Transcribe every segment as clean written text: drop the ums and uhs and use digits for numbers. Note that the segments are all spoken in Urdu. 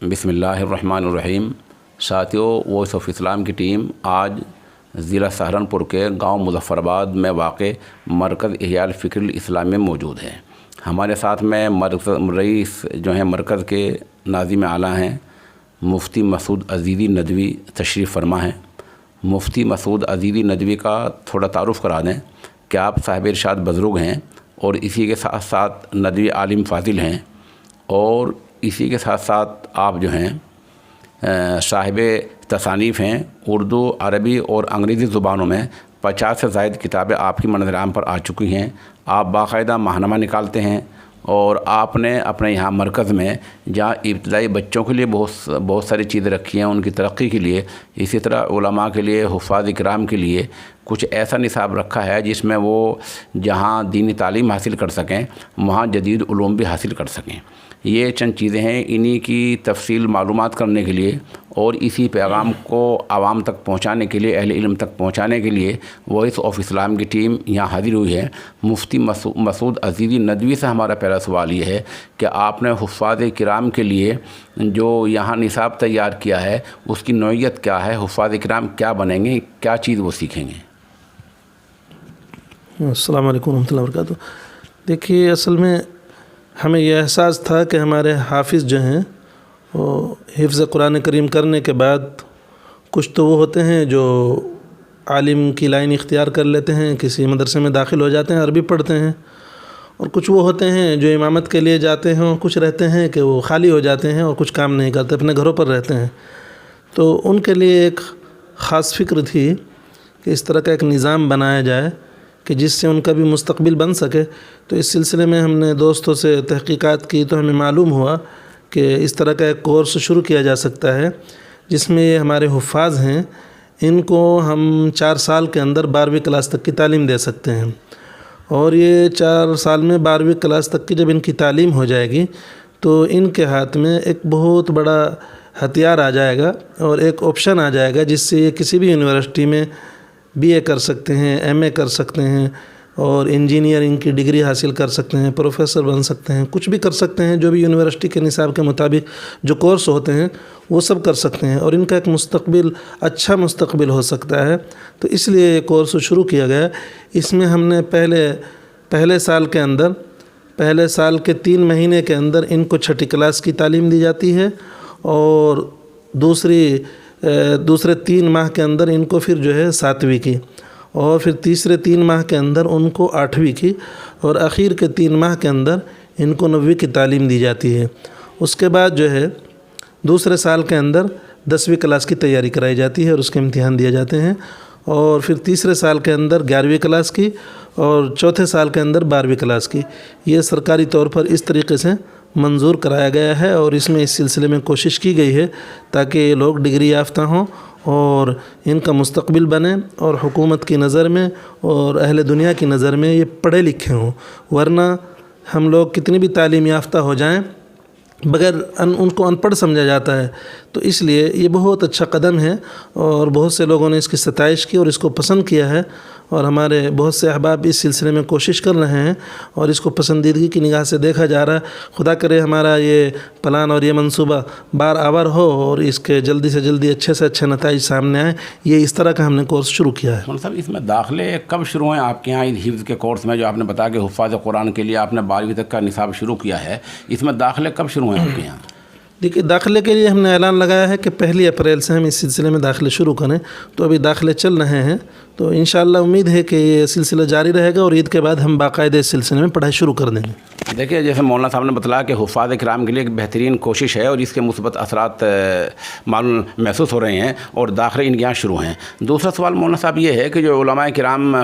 بسم اللہ الرحمن الرحیم۔ ساتھیو، وائس آف اسلام کی ٹیم آج ضلع سہارنپور کے گاؤں مظفر آباد میں واقع مرکز احیاء الفکر الاسلامی میں موجود ہے۔ ہمارے ساتھ میں رئیس جو ہیں مرکز کے ناظم اعلیٰ ہیں مفتی مسعود عزیزی ندوی تشریف فرما ہیں۔ مفتی مسعود عزیزی ندوی کا تھوڑا تعارف کرا دیں کہ آپ صاحب ارشاد بزرگ ہیں اور اسی کے ساتھ ساتھ ندوی عالم فاضل ہیں، اور اسی کے ساتھ ساتھ آپ جو ہیں صاحب تصانیف ہیں۔ اردو، عربی اور انگریزی زبانوں میں 50 سے زائد کتابیں آپ کی منظر عام پر آ چکی ہیں۔ آپ باقاعدہ ماہنامہ نکالتے ہیں، اور آپ نے اپنے یہاں مرکز میں جہاں ابتدائی بچوں کے لیے بہت ساری چیزیں رکھی ہیں ان کی ترقی کے لیے، اسی طرح علماء کے لیے، حفاظ اکرام کے لیے کچھ ایسا نصاب رکھا ہے جس میں وہ جہاں دینی تعلیم حاصل کر سکیں وہاں جدید علوم بھی حاصل کر سکیں۔ یہ چند چیزیں ہیں، انہی کی تفصیل معلومات کرنے کے لیے اور اسی پیغام کو عوام تک پہنچانے کے لیے، اہل علم تک پہنچانے کے لیے وائس آف اسلام کی ٹیم یہاں حاضر ہوئی ہے۔ مفتی مسعود عزیزی ندوی سے ہمارا پہلا سوال یہ ہے کہ آپ نے حفاظ کرام کے لیے جو یہاں نصاب تیار کیا ہے اس کی نوعیت کیا ہے؟ حفاظ کرام کیا بنیں گے؟ کیا چیز وہ سیکھیں گے؟ السلام علیکم ورحمۃ اللہ وبرکاتہ۔ دیکھیے، اصل میں ہمیں یہ احساس تھا کہ ہمارے حافظ جو ہیں وہ حفظ قرآن کریم کرنے کے بعد کچھ تو وہ ہوتے ہیں جو عالم کی لائن اختیار کر لیتے ہیں، کسی مدرسے میں داخل ہو جاتے ہیں، عربی پڑھتے ہیں، اور کچھ وہ ہوتے ہیں جو امامت کے لیے جاتے ہیں، اور کچھ رہتے ہیں کہ وہ خالی ہو جاتے ہیں اور کچھ کام نہیں کرتے، اپنے گھروں پر رہتے ہیں۔ تو ان کے لیے ایک خاص فکر تھی کہ اس طرح کا ایک نظام بنایا جائے کہ جس سے ان کا بھی مستقبل بن سکے۔ تو اس سلسلے میں ہم نے دوستوں سے تحقیقات کی تو ہمیں معلوم ہوا کہ اس طرح کا ایک کورس شروع کیا جا سکتا ہے جس میں یہ ہمارے حفاظ ہیں، ان کو ہم 4 سال کے اندر 12ویں کلاس تک کی تعلیم دے سکتے ہیں، اور یہ 4 سال میں 12ویں کلاس تک کی جب ان کی تعلیم ہو جائے گی تو ان کے ہاتھ میں ایک بہت بڑا ہتھیار آ جائے گا اور ایک آپشن آ جائے گا جس سے یہ کسی بھی یونیورسٹی میں BA کر سکتے ہیں، MA کر سکتے ہیں، اور انجینئرنگ کی ڈگری حاصل کر سکتے ہیں، پروفیسر بن سکتے ہیں، کچھ بھی کر سکتے ہیں، جو بھی یونیورسٹی کے نصاب کے مطابق جو کورس ہوتے ہیں وہ سب کر سکتے ہیں، اور ان کا ایک مستقبل، اچھا مستقبل ہو سکتا ہے۔ تو اس لیے یہ کورس شروع کیا گیا۔ اس میں ہم نے پہلے سال کے اندر، پہلے سال کے 3 مہینے کے اندر ان کو 6ٹھی کلاس کی تعلیم دی جاتی ہے، اور دوسرے 3 ماہ کے اندر ان کو پھر جو ہے 7ویں کی، اور پھر تیسرے 3 ماہ کے اندر ان کو 8ویں کی، اور اخیر کے 3 ماہ کے اندر ان کو 9ویں کی تعلیم دی جاتی ہے۔ اس کے بعد جو ہے دوسرے سال کے اندر 10ویں کلاس کی تیاری کرائی جاتی ہے اور اس کے امتحان دیے جاتے ہیں، اور پھر تیسرے سال کے اندر 11ویں کلاس کی، اور چوتھے سال کے اندر 12ویں کلاس کی۔ یہ سرکاری طور پر اس طریقے سے منظور کرایا گیا ہے، اور اس میں اس سلسلے میں کوشش کی گئی ہے تاکہ یہ لوگ ڈگری یافتہ ہوں اور ان کا مستقبل بنے، اور حکومت کی نظر میں اور اہل دنیا کی نظر میں یہ پڑھے لکھے ہوں۔ ورنہ ہم لوگ کتنی بھی تعلیم یافتہ ہو جائیں، بغیر ان کو ان پڑھ سمجھا جاتا ہے۔ تو اس لیے یہ بہت اچھا قدم ہے، اور بہت سے لوگوں نے اس کی ستائش کی اور اس کو پسند کیا ہے، اور ہمارے بہت سے احباب اس سلسلے میں کوشش کر رہے ہیں، اور اس کو پسندیدگی کی نگاہ سے دیکھا جا رہا ہے۔ خدا کرے ہمارا یہ پلان اور یہ منصوبہ بار آور ہو، اور اس کے جلدی سے جلدی اچھے سے اچھے نتائج سامنے آئیں۔ یہ اس طرح کا ہم نے کورس شروع کیا ہے۔ مولانا صاحب، اس میں داخلے کب شروع ہیں آپ کے یہاں حفظ کے کورس میں؟ جو آپ نے بتایا کہ حفاظ قرآن کے لیے آپ نے 12ویں تک کا نصاب شروع کیا ہے، اس میں داخلے کب شروع ہیں آپ کے یہاں؟ دیکھیے، داخلے کے لیے ہم نے اعلان لگایا ہے کہ 1 اپریل سے ہم اس سلسلے میں داخلے شروع کریں، تو ابھی داخلے چل رہے ہیں، تو انشاءاللہ امید ہے کہ یہ سلسلہ جاری رہے گا، اور عید کے بعد ہم باقاعدہ اس سلسلے میں پڑھائی شروع کر دیں گے۔ دیکھیے، جیسے مولانا صاحب نے بتلایا کہ حفاظ کرام کے لیے ایک بہترین کوشش ہے، اور اس کے مثبت اثرات معلوم محسوس ہو رہے ہیں، اور داخلے ان کے یہاں شروع ہیں۔ دوسرا سوال مولانا صاحب یہ ہے کہ جو علماء کرام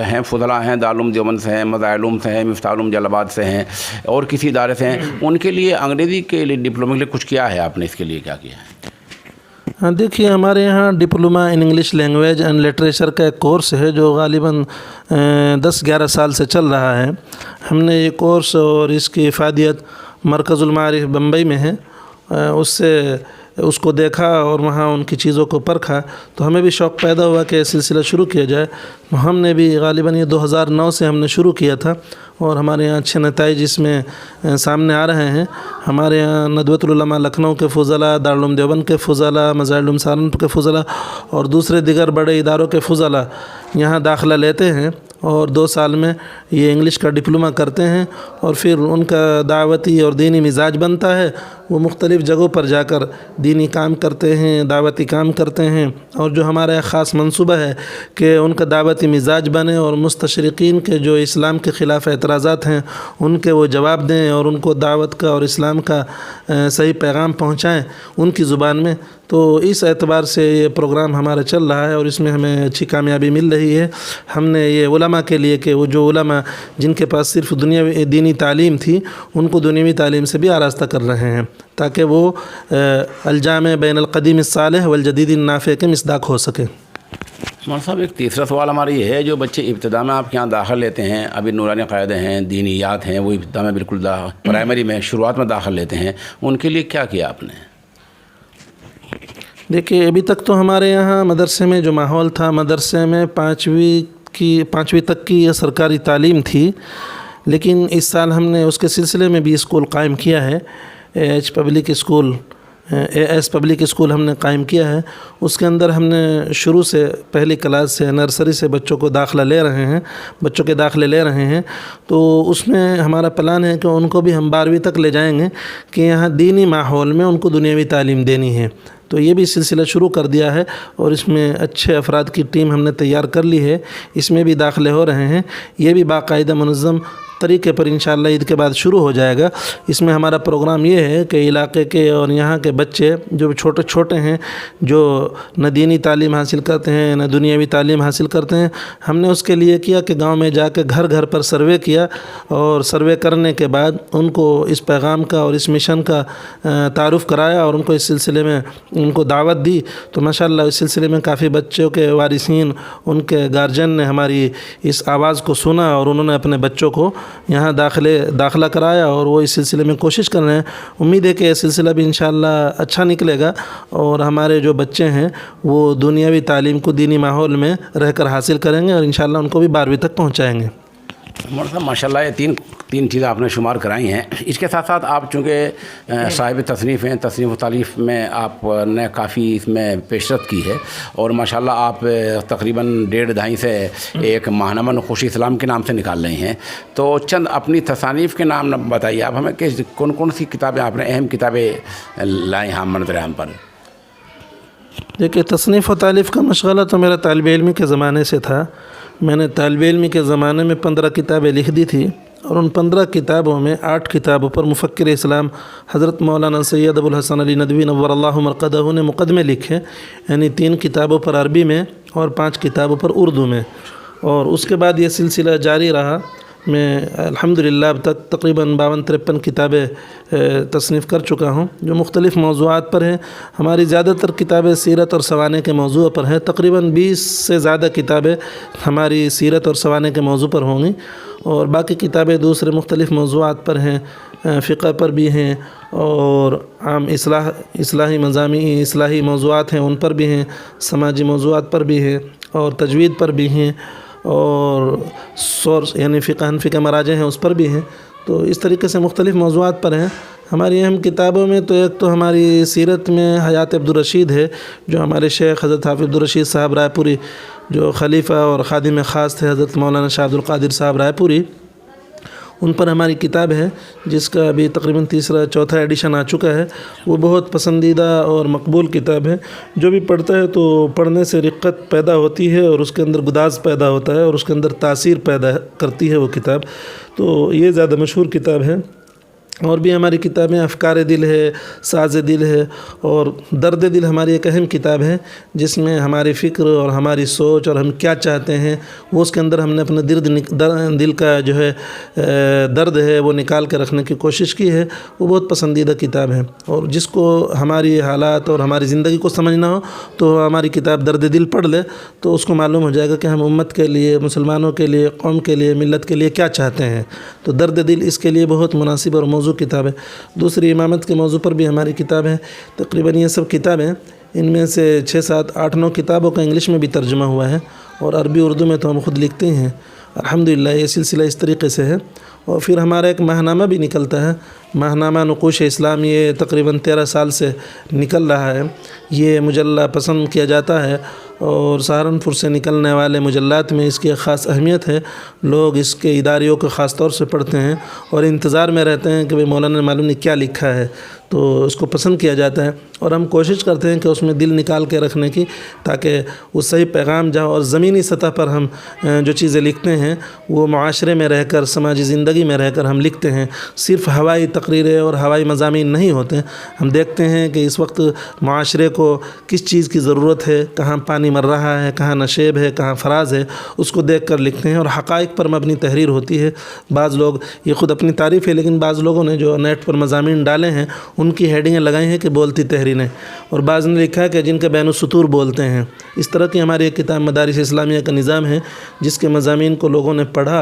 ہیں، فضلاء ہیں، دارالعلوم دیوبند سے ہیں، مظاہر علوم سے ہیں، مفتاح العلوم جلال آباد سے ہیں، اور کسی ادارے سے ہیں، ان کے لیے انگریزی کے لیے ڈپلومے کے لیے کچھ کیا ہے آپ نے؟ اس کے لیے کیا کیا ہے؟ ہاں، دیکھیے، ہمارے یہاں diploma in English language and literature کا ایک کورس ہے جو غالباً 10-11 سال سے چل رہا ہے۔ ہم نے یہ کورس اور اس کی افادیت مرکز المعارف بمبئی میں ہے، اس سے اس کو دیکھا اور وہاں ان کی چیزوں کو پرکھا تو ہمیں بھی شوق پیدا ہوا کہ یہ سلسلہ شروع کیا جائے. ہم نے بھی غالباً یہ 2009 سے ہم نے شروع کیا تھا اور ہمارے یہاں اچھے نتائج اس میں سامنے آ رہے ہیں. ہمارے یہاں ندوۃ العلماء لکھنؤ کے فضلاء، دارالعلوم دیوبند کے فضلاء، مظاہر العلوم سہارنپور کے فضلاء اور دوسرے دیگر بڑے اداروں کے فضلاء یہاں داخلہ لیتے ہیں اور 2 سال میں یہ انگلش کا ڈپلومہ کرتے ہیں اور پھر ان کا دعوتی اور دینی مزاج بنتا ہے. وہ مختلف جگہوں پر جا کر دینی کام کرتے ہیں، دعوتی کام کرتے ہیں اور جو ہمارا ایک خاص منصوبہ ہے کہ ان کا دعوتی مزاج بنے اور مستشرقین کے جو اسلام کے خلاف اعتراضات ہیں ان کے وہ جواب دیں اور ان کو دعوت کا اور اسلام کا صحیح پیغام پہنچائیں ان کی زبان میں. تو اس اعتبار سے یہ پروگرام ہمارا چل رہا ہے اور اس میں ہمیں اچھی کامیابی مل رہی ہے. ہم نے یہ علماء کے لیے کہ وہ جو علماء جن کے پاس صرف دنیاوی دینی تعلیم تھی ان کو دنیاوی تعلیم سے بھی آراستہ کر رہے ہیں تاکہ وہ الجامع بین القدیم الصالح والجدید النافع کے مصداق ہو سکیں. مولانا صاحب ایک تیسرا سوال ہمارا یہ ہے، جو بچے ابتدا میں آپ کے یہاں داخل لیتے ہیں، ابھی نورانی قاعدے ہیں، دینیات ہیں، وہ ابتدا میں بالکل پرائمری میں شروعات میں داخل لیتے ہیں، ان کے لیے کیا کیا آپ نے؟ دیکھیے ابھی تک تو ہمارے یہاں مدرسے میں جو ماحول تھا، مدرسے میں 5ویں تک کی سرکاری تعلیم تھی، لیکن اس سال ہم نے اس کے سلسلے میں بھی اسکول قائم کیا ہے. AS پبلک اسکول ہم نے قائم کیا ہے. اس کے اندر ہم نے شروع سے پہلی کلاس سے نرسری سے بچوں کے داخلے لے رہے ہیں. تو اس میں ہمارا پلان ہے کہ ان کو بھی ہم 12ویں تک لے جائیں گے کہ یہاں دینی ماحول میں ان کو دنیاوی تعلیم دینی ہے. تو یہ بھی سلسلہ شروع کر دیا ہے اور اس میں اچھے افراد کی ٹیم ہم نے تیار کر لی ہے. اس میں بھی داخلے ہو رہے ہیں. یہ بھی باقاعدہ منظم طریقے پر انشاءاللہ عید کے بعد شروع ہو جائے گا. اس میں ہمارا پروگرام یہ ہے کہ علاقے کے اور یہاں کے بچے جو چھوٹے ہیں، جو نہ دینی تعلیم حاصل کرتے ہیں نہ دنیاوی تعلیم حاصل کرتے ہیں، ہم نے اس کے لیے کیا کہ گاؤں میں جا کے گھر گھر پر سروے کیا اور سروے کرنے کے بعد ان کو اس پیغام کا اور اس مشن کا تعارف کرایا اور ان کو اس سلسلے میں ان کو دعوت دی. تو ماشاءاللہ اس سلسلے میں کافی بچوں کے وارثین، ان کے گارجن نے ہماری اس آواز کو سنا اور انہوں نے اپنے بچوں کو یہاں داخلہ کرایا اور وہ اس سلسلے میں کوشش کر رہے ہیں. امید ہے کہ یہ سلسلہ بھی انشاءاللہ اچھا نکلے گا اور ہمارے جو بچے ہیں وہ دنیاوی تعلیم کو دینی ماحول میں رہ کر حاصل کریں گے اور انشاءاللہ ان کو بھی 12ویں تک پہنچائیں گے. مولانا صاحب ماشاءاللہ یہ تین چیزیں آپ نے شمار کرائی ہیں. اس کے ساتھ ساتھ آپ چونکہ صاحب تصنیف ہیں، تصنیف و تالیف میں آپ نے کافی اس میں پیشرفت کی ہے اور ماشاءاللہ آپ تقریباً 1.5 سے ایک ماہنامہ نقوش اسلام کے نام سے نکال رہے ہیں. تو چند اپنی تصانیف کے نام بتائیے آپ ہمیں کہ کون سی کتابیں آپ نے اہم کتابیں لائیں ہیں منظر عام پر. دیکھیے تصنیف و تالیف کا مشغلہ تو میرا طالب علمی کے زمانے سے تھا. میں نے طالب علمی کے زمانے میں 15 کتابیں لکھ دی تھی اور ان 15 کتابوں میں 8 کتابوں پر مفکر اسلام حضرت مولانا سید ابو الحسن علی ندوی نور اللہ مرقدہ نے مقدمے لکھے، یعنی 3 کتابوں پر عربی میں اور 5 کتابوں پر اردو میں. اور اس کے بعد یہ سلسلہ جاری رہا. میں الحمدللہ اب تک تقریباً 52-53 کتابیں تصنیف کر چکا ہوں جو مختلف موضوعات پر ہیں. ہماری زیادہ تر کتابیں سیرت اور سوانح کے موضوع پر ہیں. تقریباً 20 سے زیادہ کتابیں ہماری سیرت اور سوانح کے موضوع پر ہوں گی اور باقی کتابیں دوسرے مختلف موضوعات پر ہیں، فقہ پر بھی ہیں اور عام اصلاحی مضامین اصلاحی موضوعات ہیں ان پر بھی ہیں، سماجی موضوعات پر بھی ہیں اور تجوید پر بھی ہیں اور سورس یعنی فقہ حنفی کے مراجع ہیں اس پر بھی ہیں. تو اس طریقے سے مختلف موضوعات پر ہیں. ہماری اہم کتابوں میں تو ایک تو ہماری سیرت میں حیات عبدالرشید ہے جو ہمارے شیخ حضرت حافظ عبدالرشید صاحب رائے پوری جو خلیفہ اور خادم خاص تھے حضرت مولانا شاہ عبد القادر صاحب رائے پوری، ان پر ہماری کتاب ہے جس کا ابھی تقریباً 3-4 ایڈیشن آ چکا ہے. وہ بہت پسندیدہ اور مقبول کتاب ہے. جو بھی پڑھتا ہے تو پڑھنے سے رقت پیدا ہوتی ہے اور اس کے اندر گداز پیدا ہوتا ہے اور اس کے اندر تاثیر پیدا کرتی ہے وہ کتاب. تو یہ زیادہ مشہور کتاب ہے. اور بھی ہماری کتابیں افکار دل ہے، ساز دل ہے اور درد دل ہماری ایک اہم کتاب ہے جس میں ہماری فکر اور ہماری سوچ اور ہم کیا چاہتے ہیں وہ اس کے اندر ہم نے اپنے دل کا جو ہے درد ہے وہ نکال کے رکھنے کی کوشش کی ہے. وہ بہت پسندیدہ کتاب ہے اور جس کو ہماری حالات اور ہماری زندگی کو سمجھنا ہو تو ہماری کتاب درد دل پڑھ لے تو اس کو معلوم ہو جائے گا کہ ہم امت کے لیے، مسلمانوں کے لیے، قوم کے لیے، ملت کے لیے کیا چاہتے ہیں. تو درد دل اس کے لیے بہت مناسب اور موضوع موضوع کتاب ہے. دوسری امامت کے موضوع پر بھی ہماری کتاب ہے. تقریباً یہ سب کتابیں، ان میں سے 6 7 8 9 کتابوں کا انگلش میں بھی ترجمہ ہوا ہے، اور عربی اردو میں تو ہم خود لکھتے ہیں. الحمدللہ یہ سلسلہ اس طریقے سے ہے. اور پھر ہمارا ایک ماہنامہ بھی نکلتا ہے، ماہنامہ نقوش اسلام. یہ تقریباً 13 سال سے نکل رہا ہے. یہ مجلہ پسند کیا جاتا ہے، اور سہارنپور سے نکلنے والے مجلات میں اس کی ایک خاص اہمیت ہے. لوگ اس کے اداریوں کو خاص طور سے پڑھتے ہیں اور انتظار میں رہتے ہیں کہ مولانا نے معلوم نہیں کیا لکھا ہے، تو اس کو پسند کیا جاتا ہے. اور ہم کوشش کرتے ہیں کہ اس میں دل نکال کے رکھنے کی، تاکہ وہ صحیح پیغام جہاں، اور زمینی سطح پر ہم جو چیزیں لکھتے ہیں وہ معاشرے میں رہ کر، سماجی زندگی میں رہ کر ہم لکھتے ہیں. صرف ہوائی تقریریں اور ہوائی مضامین نہیں ہوتے. ہم دیکھتے ہیں کہ اس وقت معاشرے کو کس چیز کی ضرورت ہے، کہاں پانی مر رہا ہے، کہاں نشیب ہے، کہاں فراز ہے، اس کو دیکھ کر لکھتے ہیں. اور حقائق پر مبنی تحریر ہوتی ہے. بعض لوگ، یہ خود اپنی تعریف ہے، لیکن بعض لوگوں نے جو نیٹ پر مضامین ڈالے ہیں ان کی ہیڈنگیں لگائی ہیں کہ بولتی تحریریں، اور بعض نے لکھا ہے کہ جن کے بین السطور بولتے ہیں. اس طرح کی ہماری ایک کتاب مدارس اسلامیہ کا نظام ہے، جس کے مضامین کو لوگوں نے پڑھا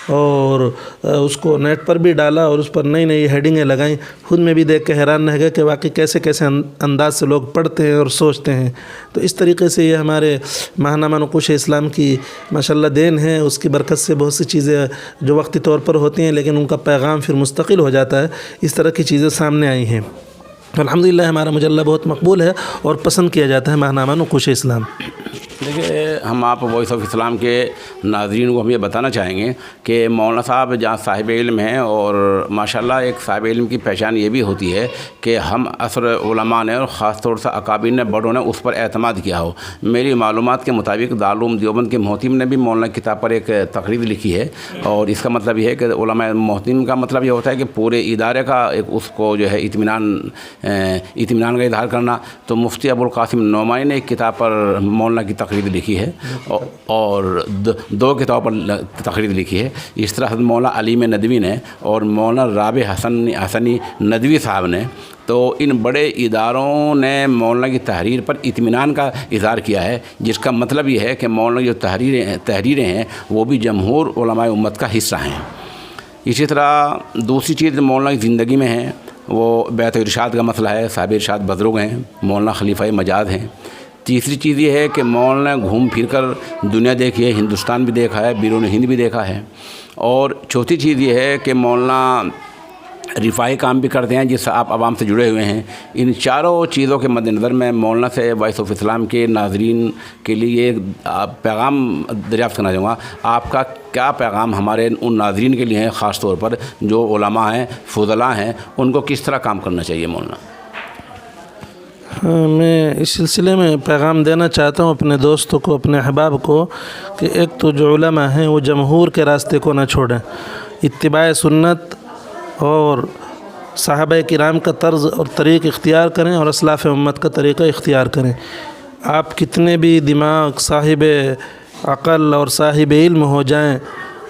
اور اس کو نیٹ پر بھی ڈالا اور اس پر نئی نئی ہیڈنگیں لگائیں. خود میں بھی دیکھ کے حیران رہ گیا کہ واقعی کیسے کیسے انداز سے لوگ پڑھتے ہیں اور سوچتے ہیں. تو اس طریقے سے یہ ہمارے ماہنامہ نقوش اسلام کی ماشاءاللہ دین ہے. اس کی برکت سے بہت سی چیزیں جو وقتی طور پر ہوتی ہیں لیکن ان کا پیغام پھر مستقل ہو جاتا ہے، اس طرح کی چیزیں سامنے آئی ہیں. الحمدللہ ہمارا مجلہ بہت مقبول ہے اور پسند کیا جاتا ہے، ماہنامہ نقوش اسلام. دیکھیے، ہم آپ وائس آف اسلام کے ناظرین کو ہم یہ بتانا چاہیں گے کہ مولانا صاحب جہاں صاحب علم ہیں، اور ماشاءاللہ ایک صاحب علم کی پہچان یہ بھی ہوتی ہے کہ ہم عصر علماء نے اور خاص طور سے اکابرین نے، بڑوں نے اس پر اعتماد کیا ہو. میری معلومات کے مطابق دارالعلوم دیوبند کے محتم نے بھی مولانا کی کتاب پر ایک تقریر لکھی ہے، اور اس کا مطلب یہ ہے کہ علماء محتم کا مطلب یہ ہوتا ہے کہ پورے ادارے کا ایک اس کو جو ہے اطمینان کا اظہار کرنا. تو مفتی ابوالقاسم نعمانی نے ایک کتاب پر مولانا کی تقریر لکھی ہے، اور 2 کتابوں پر تقریر لکھی ہے. اس طرح مولانا علیم ندوی نے اور مولانا رابع حسنی ندوی صاحب نے، تو ان بڑے اداروں نے مولانا کی تحریر پر اطمینان کا اظہار کیا ہے، جس کا مطلب یہ ہے کہ مولانا کی جو تحریریں ہیں وہ بھی جمہور علماء امت کا حصہ ہیں. اسی طرح دوسری چیز مولانا کی زندگی میں ہے، وہ بیعت ارشاد کا مسئلہ ہے. صاحب ارشاد بزرگ ہیں، مولانا خلیفہ مجاز ہیں. تیسری چیز یہ ہے کہ مولانا نے گھوم پھر کر دنیا دیکھی ہے، ہندوستان بھی دیکھا ہے، بیرون ہند بھی دیکھا ہے. اور چوتھی چیز یہ ہے کہ مولانا رفاہی کام بھی کرتے ہیں، جس سے آپ عوام سے جڑے ہوئے ہیں. ان چاروں چیزوں کے مد نظر میں مولانا سے وائس آف اسلام کے ناظرین کے لیے ایک پیغام دریافت کرنا چاہوں گا. آپ کا کیا پیغام ہمارے ان ناظرین کے لیے ہیں، خاص طور پر جو علماء ہیں، فضلاء ہیں، ان کو کس طرح کام کرنا چاہیے مولانا؟ میں اس سلسلے میں پیغام دینا چاہتا ہوں اپنے دوستوں کو، اپنے احباب کو، کہ ایک تو جو علماء ہیں وہ جمہور کے راستے کو نہ چھوڑیں. اتباع سنت اور صحابہ کرام کا طرز اور طریق اختیار کریں، اور اسلاف امت کا طریقہ اختیار کریں. آپ کتنے بھی دماغ، صاحب عقل اور صاحب علم ہو جائیں،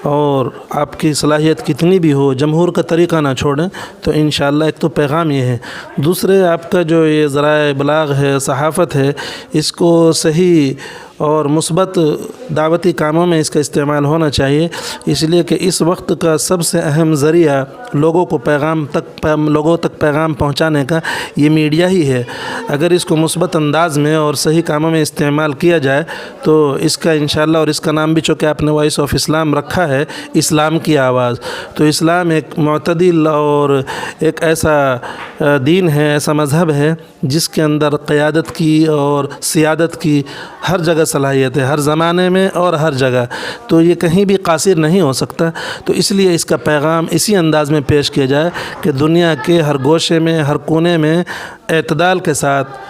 اور آپ کی صلاحیت کتنی بھی ہو، جمہور کا طریقہ نہ چھوڑیں. تو انشاءاللہ ایک تو پیغام یہ ہے. دوسرے، آپ کا جو یہ ذرائع ابلاغ ہے، صحافت ہے، اس کو صحیح اور مثبت دعوتی کاموں میں اس کا استعمال ہونا چاہیے. اس لیے کہ اس وقت کا سب سے اہم ذریعہ لوگوں تک پیغام پہنچانے کا یہ میڈیا ہی ہے. اگر اس کو مثبت انداز میں اور صحیح کاموں میں استعمال کیا جائے تو اس کا انشاءاللہ، اور اس کا نام بھی چونکہ آپ نے وائس آف اسلام رکھا ہے، اسلام کی آواز، تو اسلام ایک معتدل اور ایک ایسا دین ہے، ایسا مذہب ہے جس کے اندر قیادت کی اور سیادت کی ہر جگہ صلاحیت ہے، ہر زمانے میں اور ہر جگہ. تو یہ کہیں بھی قاصر نہیں ہو سکتا. تو اس لیے اس کا پیغام اسی انداز میں پیش کیا جائے کہ دنیا کے ہر گوشے میں، ہر کونے میں اعتدال کے ساتھ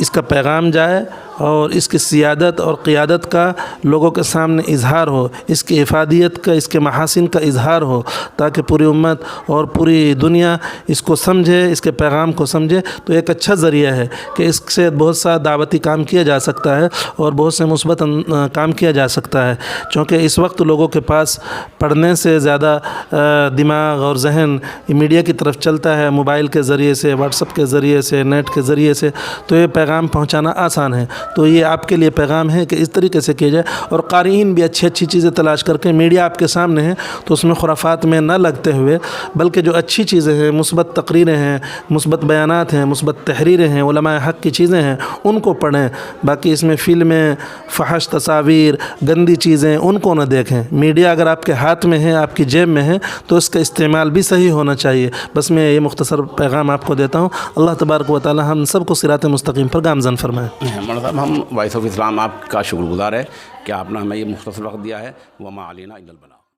اس کا پیغام جائے، اور اس کی سیادت اور قیادت کا لوگوں کے سامنے اظہار ہو، اس کی افادیت کا، اس کے محاسن کا اظہار ہو، تاکہ پوری امت اور پوری دنیا اس کو سمجھے، اس کے پیغام کو سمجھے. تو ایک اچھا ذریعہ ہے کہ اس سے بہت سا دعوتی کام کیا جا سکتا ہے اور بہت سے مثبت کام کیا جا سکتا ہے. چونکہ اس وقت لوگوں کے پاس پڑھنے سے زیادہ دماغ اور ذہن میڈیا کی طرف چلتا ہے، موبائل کے ذریعے سے، واٹس ایپ کے ذریعے سے، نیٹ کے ذریعے سے. تو یہ پیغام پہنچانا آسان ہے. تو یہ آپ کے لیے پیغام ہے کہ اس طریقے سے کیا جائے، اور قارئین بھی اچھی اچھی چیزیں تلاش کر کے، میڈیا آپ کے سامنے ہے تو اس میں خرافات میں نہ لگتے ہوئے، بلکہ جو اچھی چیزیں ہیں، مثبت تقریریں ہیں، مثبت بیانات ہیں، مثبت تحریریں ہیں، علماء حق کی چیزیں ہیں، ان کو پڑھیں۔ باقی اس میں فلمیں، فحش تصاویر، گندی چیزیں ان کو نہ دیکھیں۔ میڈیا اگر آپ کے ہاتھ میں ہے، آپ کی جیب میں ہے، تو اس کا استعمال بھی صحیح ہونا چاہیے۔ بس میں یہ مختصر پیغام آپ کو دیتا ہوں۔ اللہ تبارک و تعالی ہم سب کو صراط مستقیم پر گامزن فرمائے۔ مولانا صاحب، ہم وائس آف اسلام آپ کا شکر گزار ہے کہ آپ نے ہمیں یہ مختصر وقت دیا ہے۔ وما علینا الا البلاغ۔